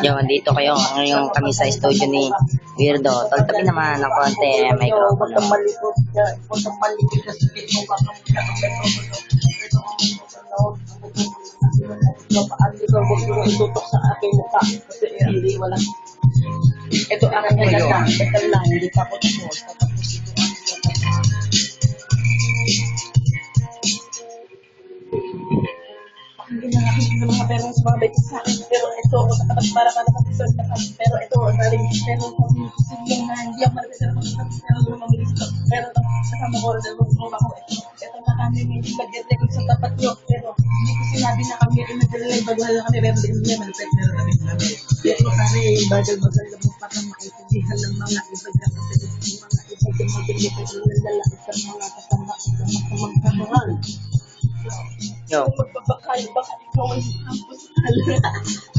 Yo, andito kayo. Ngayon kami sa studio ni Weirdo. Tol, naman ng konti. Microphone. Tutok sa aking mukha kasi hindi wala. Ito ang kanya lang, hindi pa ako tapos. Hindi na nakikita ng mga parents babay sa akin, pero ito para pero ito galing pero sige na hindi ako marasal pero mabilis ko pero kasama ko rin ako ito na kami hindi nag-record sa tapat nyo pero hindi ko sinabi na kami i-madalay baguhan lang kami pero hindi naman pero kami pero kami bagal lang mo para maitindihan ng mga ibag na mga ibag na mabilis ko ng lalaki sa mga kasama sa magkakaroon. Yo. Baka ikaw ay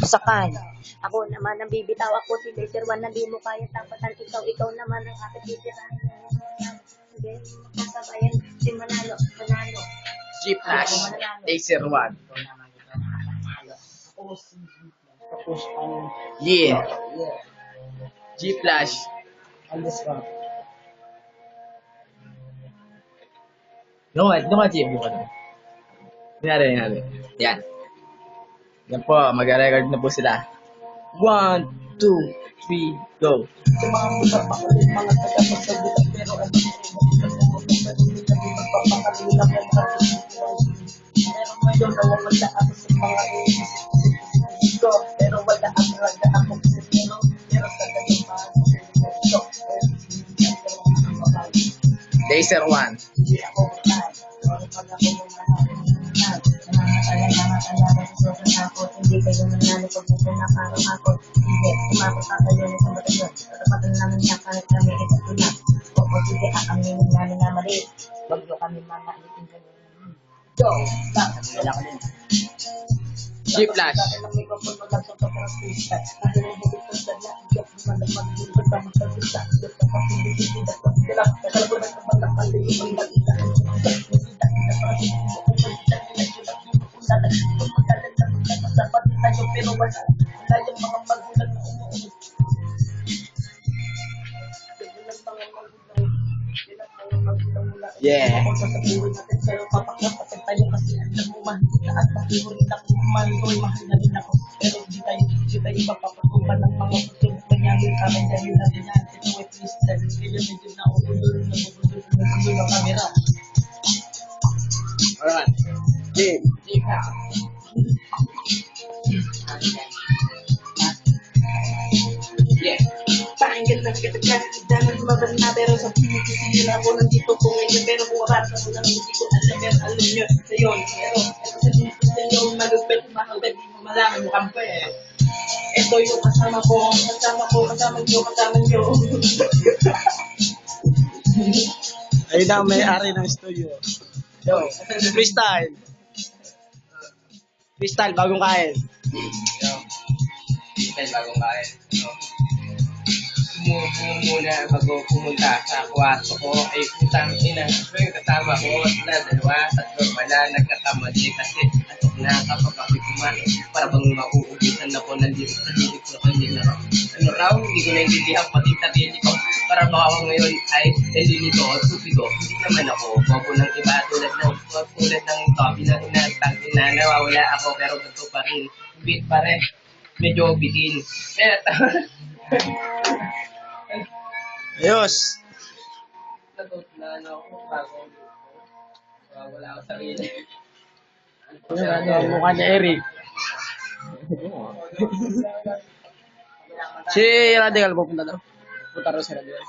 Sakal. Ako naman, ang bibitaw ako si Laser One na di mo kaya tapatan ikaw naman ang aking titirahan. Hindi, magkasabayan si Manalo. G-Flash, Laser One. Yeah. G-Flash. Doon ka, Jim. Nangyari. Yan. Yan po, mag-record na po sila. 1, 2, 3, go. Sa mga magpapakalit, mga tagapagsagutan, pero ano magpapakalit ng pero ngayon nawawala ako sa mga ko, pero wala ako talaga ako pero sa kanyang Laser One. hindi ako hindi kayo nanalo pag ito na parang ako hindi, umabot pa kayo na sa batalyon katapatan namin niya kahit kami ito na o sige akaminin namin na mali wag nyo kami mamaitin go, bakit wala ko din G-Flash. pero wala yung mga magulang na umuwi. Yeah. Pero papakapatid tayo kasi alam mo mahal at mahihulit ako mahal na din ako pero hindi tayo mapapatupan ng mga kusog panyamin kami dahil natin yan ito ay please dahil kayo medyo nauulo ng camera. Alright. Jim. Yeah. Pakinggan lang kita dyan, daman lumaban na pero sa pinag-isingin ako nandito po ngayon pero kung warata ko lang hindi ko alam pero alam nyo sa yun pero sa dito sa inyo malupit mahagad di mo malaman mo kampe ito yung kasama nyo Ayun na ang may-ari ng studio. Yo, freestyle. Freestyle, bagong kain. Freestyle bagong kain. Muna bago pumunta sa kwarto ko ay putang ina yung kasama ko na dalawa, tatlo pala nagkakamali kasi atok na kapag ako'y kumain para bang mauubusan ako ng lirik sa lirik ko kanila. Ano raw, hindi ko naintindihan pati sarili ko para baka ngayon ay nalilito o tupido. Hindi naman ako bobo ng iba tulad ng topi ng inatang ina nawawala ako pero ganito pa rin. Beat pa rin. Medyo bitin. Ayos. Na ako bago wala ako sarili. Ano mukha ni Eric. Si Radical pupunta daw. Punta raw si Radical.